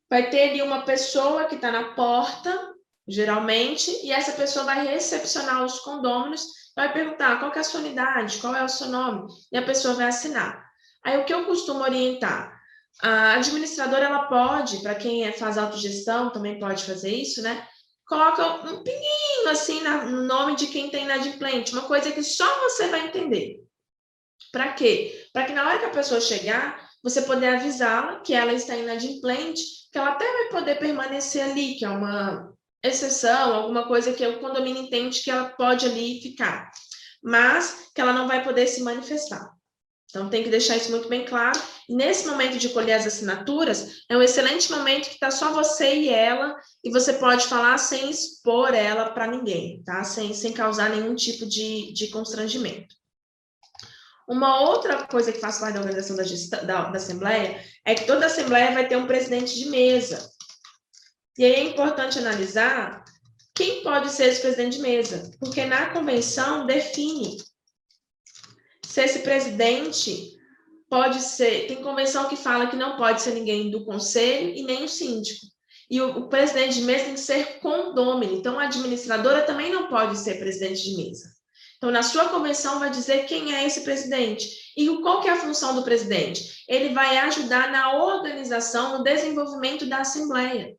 Vai ter ali uma pessoa que está na porta, geralmente, e essa pessoa vai recepcionar os condôminos, vai perguntar qual que é a sua unidade, qual é o seu nome, e a pessoa vai assinar. Aí, o que eu costumo orientar? A administradora, ela pode, para quem faz autogestão, também pode fazer isso, né? Coloca um pinguinho assim no nome de quem tem inadimplente, uma coisa que só você vai entender. Para quê? Para que na hora que a pessoa chegar, você poder avisá-la que ela está inadimplente, que ela até vai poder permanecer ali, que é uma exceção, alguma coisa que o condomínio entende que ela pode ali ficar, mas que ela não vai poder se manifestar. Então, tem que deixar isso muito bem claro. Nesse momento de colher as assinaturas, é um excelente momento que está só você e ela, e você pode falar sem expor ela para ninguém, tá? Sem causar nenhum tipo de constrangimento. Uma outra coisa que faz parte da organização da Assembleia é que toda Assembleia vai ter um presidente de mesa. E aí é importante analisar quem pode ser esse presidente de mesa, porque na convenção define se esse presidente pode ser, tem convenção que fala que não pode ser ninguém do conselho e nem o síndico. E o presidente de mesa tem que ser condômino, então a administradora também não pode ser presidente de mesa. Então, na sua convenção vai dizer quem é esse presidente. E qual que é a função do presidente? Ele vai ajudar na organização, no desenvolvimento da Assembleia.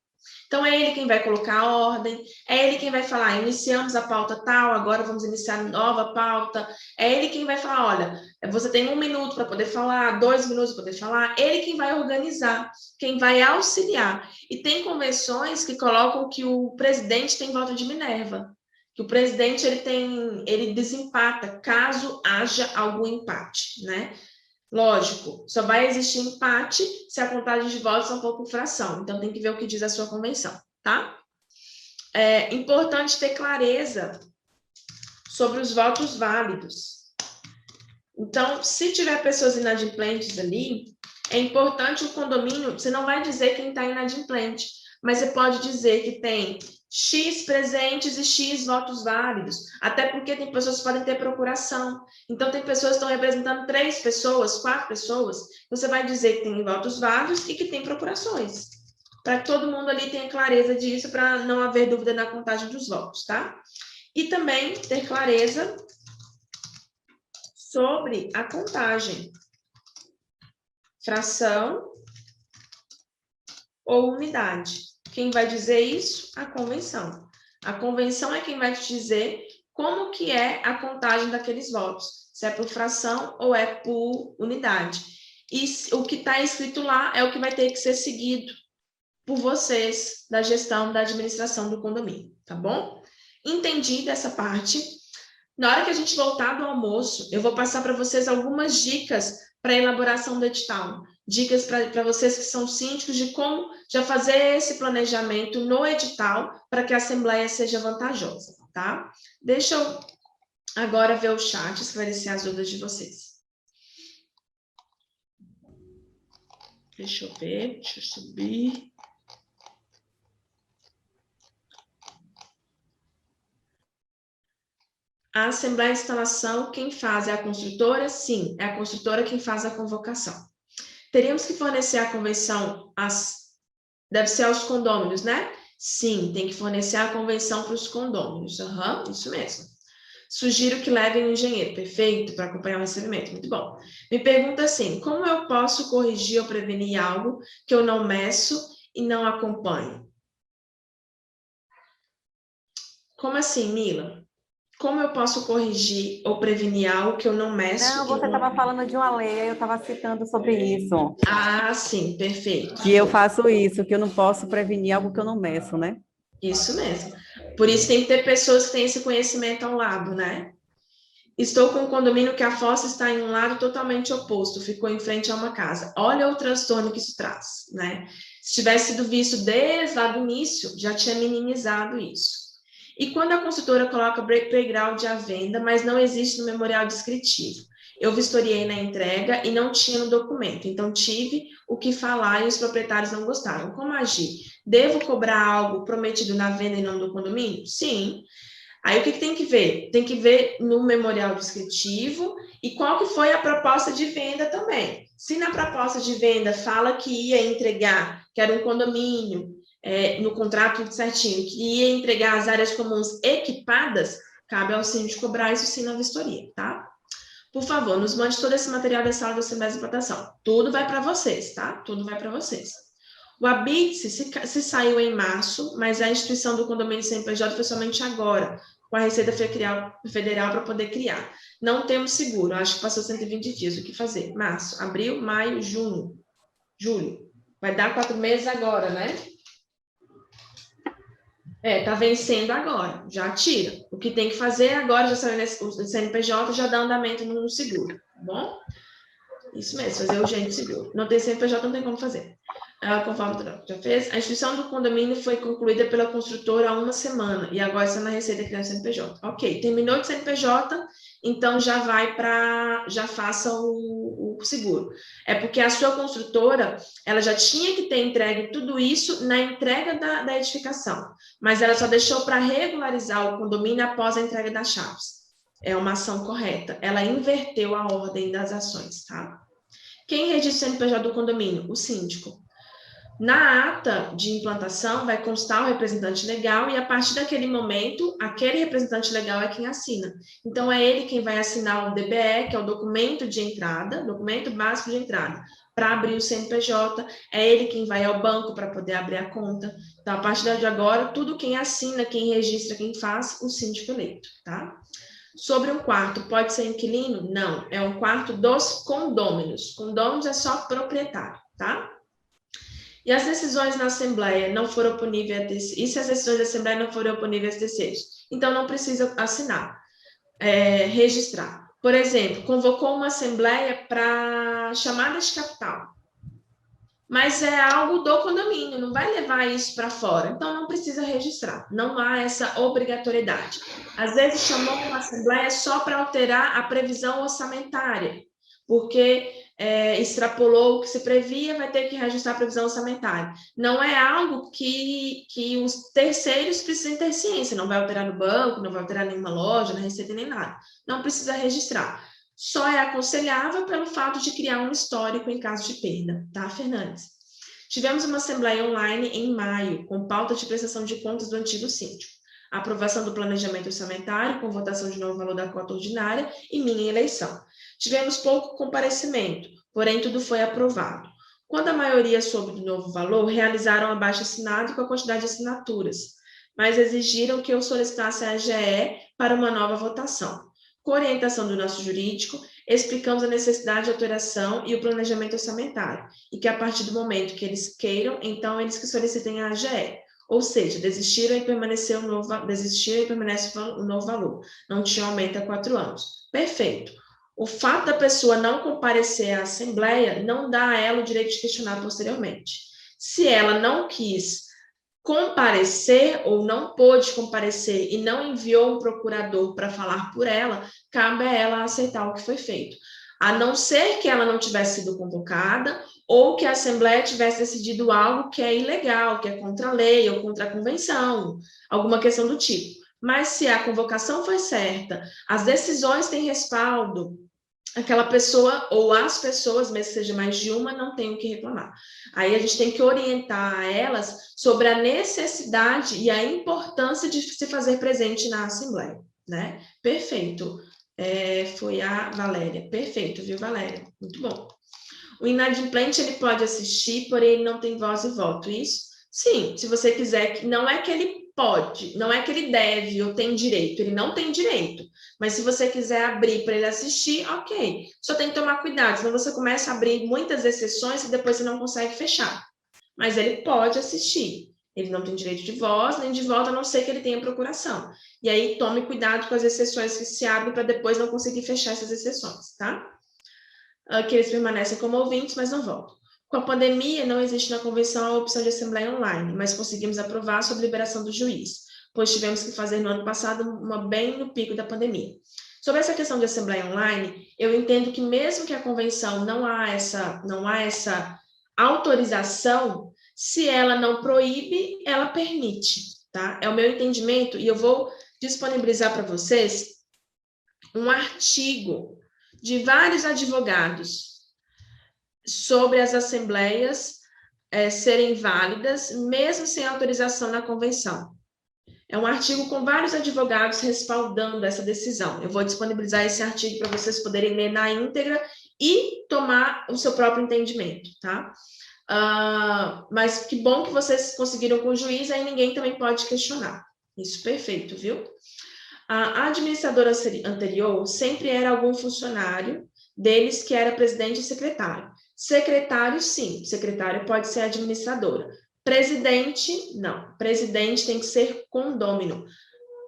Então, é ele quem vai colocar a ordem, é ele quem vai falar, iniciamos a pauta tal, agora vamos iniciar nova pauta. É ele quem vai falar, olha, você tem 1 minuto para poder falar, 2 minutos para poder falar. Ele quem vai organizar, quem vai auxiliar. E tem convenções que colocam que o presidente tem voto de Minerva, que o presidente ele desempata caso haja algum empate, né? Lógico, só vai existir empate se a contagem de votos for por fração. Então, tem que ver o que diz a sua convenção, tá? É importante ter clareza sobre os votos válidos. Então, se tiver pessoas inadimplentes ali, é importante o condomínio, você não vai dizer quem está inadimplente, mas você pode dizer que tem X presentes e X votos válidos, até porque tem pessoas que podem ter procuração. Então, tem pessoas que estão representando 3 pessoas, 4 pessoas, você vai dizer que tem votos válidos e que tem procurações, para que todo mundo ali tenha clareza disso, para não haver dúvida na contagem dos votos, tá? E também ter clareza sobre a contagem, fração ou unidade. Quem vai dizer isso? A convenção. A convenção é quem vai te dizer como que é a contagem daqueles votos, se é por fração ou é por unidade. E o que está escrito lá é o que vai ter que ser seguido por vocês da gestão, da administração do condomínio, tá bom? Entendi dessa parte. Na hora que a gente voltar do almoço, eu vou passar para vocês algumas dicas para a elaboração do edital. Dicas para vocês que são síndicos de como já fazer esse planejamento no edital para que a Assembleia seja vantajosa, tá? Deixa eu agora ver o chat, esclarecer as dúvidas de vocês. Deixa eu ver, deixa eu subir. A Assembleia de Instalação, quem faz é a construtora? Sim, é a construtora quem faz a convocação. Teríamos que fornecer a convenção, deve ser aos condôminos, né? Sim, tem que fornecer a convenção para os condôminos. Isso mesmo. Sugiro que levem um engenheiro, perfeito, para acompanhar o recebimento, muito bom. Me pergunta assim, como eu posso corrigir ou prevenir algo que eu não meço e não acompanho? Como assim, Mila? Como eu posso corrigir ou prevenir algo que eu não meço? Não, você estava falando de uma lei, eu estava citando sobre isso. Ah, sim, perfeito. Que eu faço isso, que eu não posso prevenir algo que eu não meço, né? Isso mesmo. Por isso tem que ter pessoas que têm esse conhecimento ao lado, né? Estou com um condomínio que a fossa está em um lado totalmente oposto, ficou em frente a uma casa. Olha o transtorno que isso traz, né? Se tivesse sido visto desde lá do início, já tinha minimizado isso. E quando a consultora coloca playground à venda, mas não existe no memorial descritivo. Eu vistoriei na entrega e não tinha no documento, então tive o que falar e os proprietários não gostaram. Como agir? Devo cobrar algo prometido na venda e não do condomínio? Sim. Aí o que tem que ver? Tem que ver no memorial descritivo e qual que foi a proposta de venda também. Se na proposta de venda fala que ia entregar, que era um condomínio, no contrato tudo certinho, que ia entregar as áreas comuns equipadas, cabe ao síndico cobrar isso sim na vistoria, tá? Por favor, nos mande todo esse material da sala da Assembleia de Implantação. Tudo vai para vocês, tá? Tudo vai para vocês. O ABITS se saiu em março, mas a instituição do condomínio CNPJ foi somente agora. com a Receita Federal para poder criar. Não temos seguro, acho que passou 120 dias, o que fazer? Março, abril, maio, junho, julho. Vai dar 4 meses agora, né? Tá vencendo agora, já tira. O que tem que fazer agora, já saiu o CNPJ, já dá andamento no seguro, tá bom? Isso mesmo, fazer urgente seguro. Não tem CNPJ, não tem como fazer. Conforme já fez, a instituição do condomínio foi concluída pela construtora há 1 semana e agora está na Receita criando CNPJ. Ok, terminou de CNPJ, então já faça o seguro. É porque a sua construtora, ela já tinha que ter entregue tudo isso na entrega da edificação, mas ela só deixou para regularizar o condomínio após a entrega das chaves. É uma ação correta. Ela inverteu a ordem das ações, tá? Quem registra o CNPJ do condomínio? O síndico. Na ata de implantação, vai constar o representante legal e, a partir daquele momento, aquele representante legal é quem assina. Então, é ele quem vai assinar o DBE, que é o documento de entrada, documento básico de entrada, para abrir o CNPJ. É ele quem vai ao banco para poder abrir a conta. Então, a partir de agora, tudo quem assina, quem registra, quem faz, o síndico eleito, tá? Sobre um quarto, pode ser inquilino? Não, é um quarto dos condôminos. Condôminos é só proprietário, tá? E as decisões na Assembleia não foram oponíveis a terceiros? E se as decisões da Assembleia não forem oponíveis a terceiros? Então, não precisa assinar, registrar. Por exemplo, convocou uma Assembleia para chamada de capital, mas é algo do condomínio, não vai levar isso para fora, então não precisa registrar, não há essa obrigatoriedade. Às vezes chamou uma assembleia só para alterar a previsão orçamentária, porque extrapolou o que se previa, vai ter que registrar a previsão orçamentária. Não é algo que os terceiros precisam ter ciência, não vai alterar no banco, não vai alterar nenhuma loja, na Receita, nem nada. Não precisa registrar. Só é aconselhável pelo fato de criar um histórico em caso de perda, tá, Fernandes? Tivemos uma assembleia online em maio, com pauta de prestação de contas do antigo síndico, aprovação do planejamento orçamentário, com votação de novo valor da cota ordinária e minha eleição. Tivemos pouco comparecimento, porém tudo foi aprovado. Quando a maioria soube do novo valor, realizaram abaixo-assinado com a quantidade de assinaturas, mas exigiram que eu solicitasse a AGE para uma nova votação. Com orientação do nosso jurídico, explicamos a necessidade de alteração e o planejamento orçamentário, e que a partir do momento que eles queiram, então eles que solicitem a AGE, ou seja, desistiram e permanece o novo valor, não tinha aumento há 4 anos. Perfeito. O fato da pessoa não comparecer à Assembleia não dá a ela o direito de questionar posteriormente. Se ela não quis comparecer ou não pôde comparecer e não enviou um procurador para falar por ela, cabe a ela aceitar o que foi feito. A não ser que ela não tivesse sido convocada ou que a Assembleia tivesse decidido algo que é ilegal, que é contra a lei ou contra a convenção, alguma questão do tipo. Mas se a convocação foi certa, as decisões têm respaldo, aquela pessoa ou as pessoas, mesmo que seja mais de uma, não tem o que reclamar. Aí a gente tem que orientar elas sobre a necessidade e a importância de se fazer presente na Assembleia, né? Perfeito. Foi a Valéria. Perfeito, viu, Valéria? Muito bom. O inadimplente, ele pode assistir, porém ele não tem voz e voto, isso? Sim, se você quiser, não é que ele pode, não é que ele deve ou tem direito, ele não tem direito. Mas se você quiser abrir para ele assistir, ok. Só tem que tomar cuidado, senão você começa a abrir muitas exceções e depois você não consegue fechar. Mas ele pode assistir. Ele não tem direito de voz, nem de voto, a não ser que ele tenha procuração. E aí, tome cuidado com as exceções que se abrem para depois não conseguir fechar essas exceções, tá? Que eles permanecem como ouvintes, mas não votam. Com a pandemia, não existe na convenção a opção de assembleia online, mas conseguimos aprovar sob liberação do juiz, pois tivemos que fazer no ano passado, bem no pico da pandemia. Sobre essa questão de assembleia online, eu entendo que mesmo que a convenção não há essa autorização, se ela não proíbe, ela permite, tá? É o meu entendimento e eu vou disponibilizar para vocês um artigo de vários advogados sobre as assembleias serem válidas, mesmo sem autorização na convenção. É um artigo com vários advogados respaldando essa decisão. Eu vou disponibilizar esse artigo para vocês poderem ler na íntegra e tomar o seu próprio entendimento, tá? Mas que bom que vocês conseguiram com o juiz, aí ninguém também pode questionar. Isso, perfeito, viu? A administradora anterior sempre era algum funcionário deles que era presidente e secretário. Secretário, sim. Secretário pode ser administradora. Presidente, não. Presidente tem que ser condômino.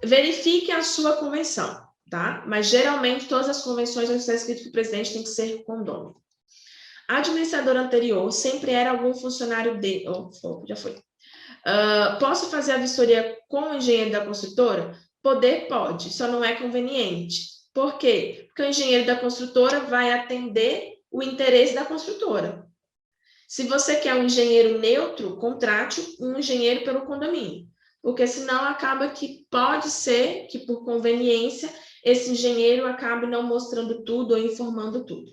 Verifique a sua convenção, tá? Mas, geralmente, todas as convenções já está escrito que o presidente tem que ser condômino. A administradora anterior sempre era algum funcionário dele. Já foi. Posso fazer a vistoria com o engenheiro da construtora? Poder pode, só não é conveniente. Por quê? Porque o engenheiro da construtora vai atender o interesse da construtora. Se você quer um engenheiro neutro, contrate um engenheiro pelo condomínio, porque senão acaba que pode ser que, por conveniência, esse engenheiro acabe não mostrando tudo ou informando tudo.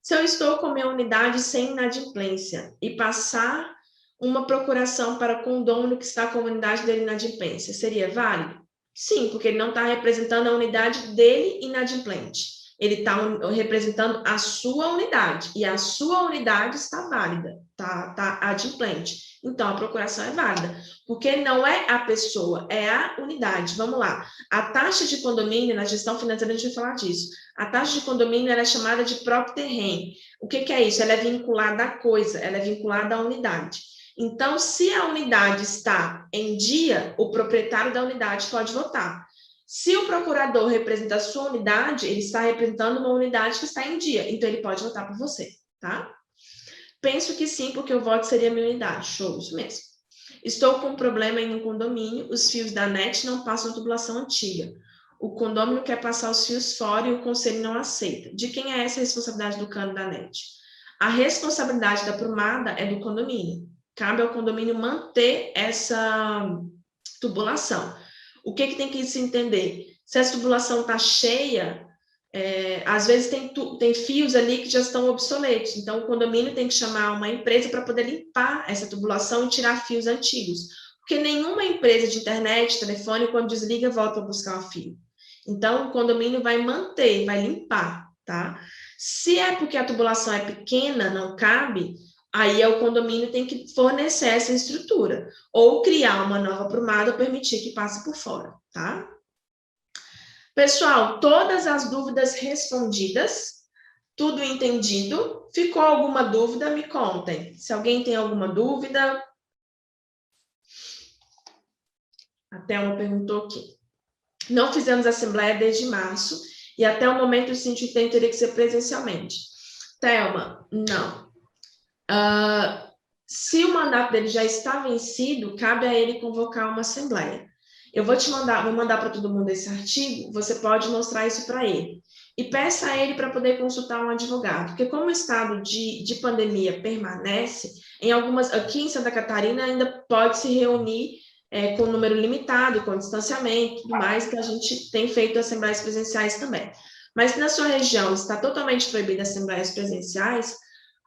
Se eu estou com minha unidade sem inadimplência e passar uma procuração para o condômino que está com a unidade dele inadimplência, seria válido? Sim, porque ele não está representando a unidade dele inadimplente. Ele está representando a sua unidade, e a sua unidade está válida, está adimplente. Então, a procuração é válida, porque não é a pessoa, é a unidade. Vamos lá. A taxa de condomínio, na gestão financeira, a gente vai falar disso. A taxa de condomínio ela é chamada de próprio terreno. O que é isso? Ela é vinculada à coisa, ela é vinculada à unidade. Então, se a unidade está em dia, o proprietário da unidade pode votar. Se o procurador representa a sua unidade, ele está representando uma unidade que está em dia, então ele pode votar por você, tá? Penso que sim, porque o voto seria minha unidade. Show, isso mesmo. Estou com um problema em um condomínio, os fios da NET não passam a tubulação antiga. O condomínio quer passar os fios fora e o conselho não aceita. De quem é essa responsabilidade do cano da NET? A responsabilidade da prumada é do condomínio. Cabe ao condomínio manter essa tubulação. O que tem que se entender? Se essa tubulação está cheia, às vezes tem fios ali que já estão obsoletos. Então, o condomínio tem que chamar uma empresa para poder limpar essa tubulação e tirar fios antigos. Porque nenhuma empresa de internet, telefone, quando desliga, volta a buscar o fio. Então, o condomínio vai manter, vai limpar, tá? Se é porque a tubulação é pequena, não cabe, aí o condomínio tem que fornecer essa estrutura, ou criar uma nova prumada ou permitir que passe por fora, tá? Pessoal, todas as dúvidas respondidas, tudo entendido. Ficou alguma dúvida? Me contem. Se alguém tem alguma dúvida. A Thelma perguntou aqui. Não fizemos assembleia desde março e até o momento o síndico teria que ser presencialmente. Thelma, não. Se o mandato dele já está vencido, cabe a ele convocar uma assembleia. Eu vou mandar para todo mundo esse artigo, você pode mostrar isso para ele. E peça a ele para poder consultar um advogado, porque como o estado de pandemia permanece, aqui em Santa Catarina ainda pode se reunir com um número limitado, com distanciamento e tudo mais, que a gente tem feito assembleias presenciais também. Mas se na sua região está totalmente proibida assembleias presenciais,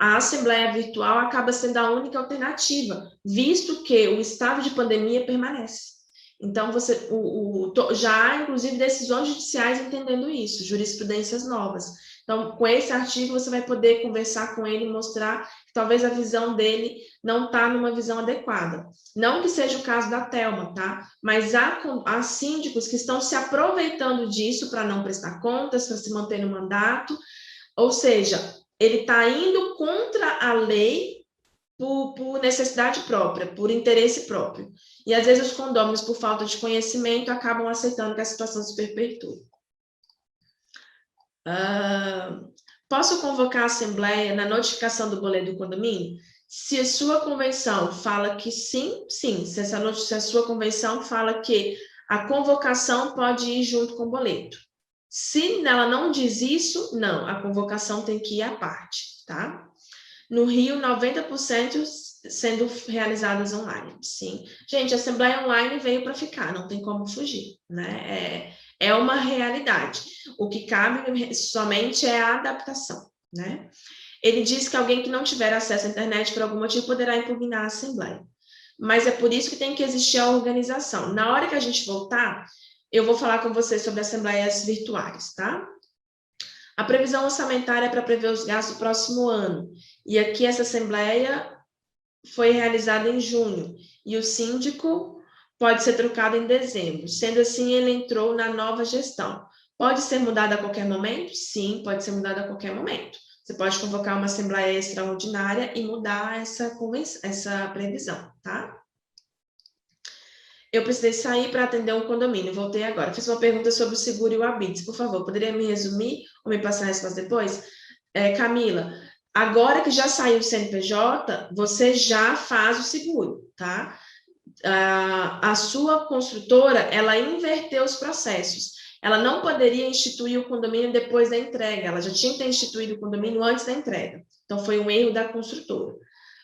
a assembleia virtual acaba sendo a única alternativa, visto que o estado de pandemia permanece. Então, já há, inclusive, decisões judiciais entendendo isso, jurisprudências novas. Então, com esse artigo, você vai poder conversar com ele e mostrar que talvez a visão dele não está numa visão adequada. Não que seja o caso da Thelma, tá? Mas há síndicos que estão se aproveitando disso para não prestar contas, para se manter no mandato. Ou seja, ele está indo contra a lei por necessidade própria, por interesse próprio. E, às vezes, os condôminos, por falta de conhecimento, acabam aceitando que a situação se perpetue. Posso convocar a assembleia na notificação do boleto do condomínio? Se a sua convenção fala que sim, sim. Se a sua convenção fala que a convocação pode ir junto com o boleto. Se ela não diz isso, não. A convocação tem que ir à parte, tá? No Rio, 90% sendo realizadas online, sim. Gente, a assembleia online veio para ficar, não tem como fugir, né? É uma realidade. O que cabe somente é a adaptação, né? Ele diz que alguém que não tiver acesso à internet por algum motivo poderá impugnar a assembleia. Mas é por isso que tem que existir a organização. Na hora que a gente voltar, eu vou falar com vocês sobre assembleias virtuais, tá? A previsão orçamentária é para prever os gastos do próximo ano. E aqui essa assembleia foi realizada em junho. E o síndico pode ser trocado em dezembro. Sendo assim, ele entrou na nova gestão. Pode ser mudado a qualquer momento? Sim, pode ser mudado a qualquer momento. Você pode convocar uma assembleia extraordinária e mudar essa previsão, tá? Eu precisei sair para atender um condomínio, voltei agora. Fiz uma pergunta sobre o seguro e o habites. Por favor, poderia me resumir ou me passar a resposta depois? Camila, agora que já saiu o CNPJ, você já faz o seguro, tá? A sua construtora, ela inverteu os processos. Ela não poderia instituir o condomínio depois da entrega, ela já tinha que ter instituído o condomínio antes da entrega. Então, foi um erro da construtora.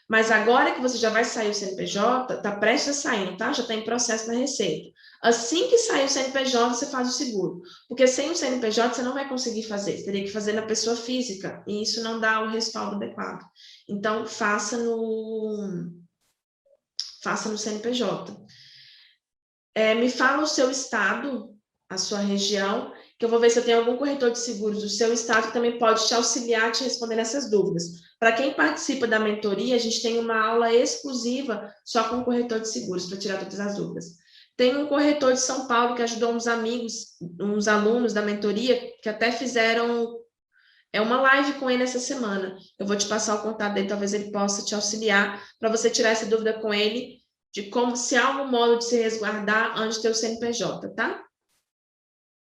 Mas agora que você já vai sair o CNPJ, está prestes a sair, tá? Já está em processo na Receita. Assim que sair o CNPJ, você faz o seguro. Porque sem o CNPJ, você não vai conseguir fazer. Você teria que fazer na pessoa física. E isso não dá o respaldo adequado. Então, faça no CNPJ. Me fala o seu estado, a sua região, que eu vou ver se eu tenho algum corretor de seguros do seu estado que também pode te auxiliar, te responder essas dúvidas. Para quem participa da mentoria, a gente tem uma aula exclusiva só com o corretor de seguros, para tirar todas as dúvidas. Tem um corretor de São Paulo que ajudou uns amigos, uns alunos da mentoria, que até fizeram uma live com ele essa semana. Eu vou te passar o contato dele, talvez ele possa te auxiliar, para você tirar essa dúvida com ele, de como, se há algum modo de se resguardar antes de ter o CNPJ, tá?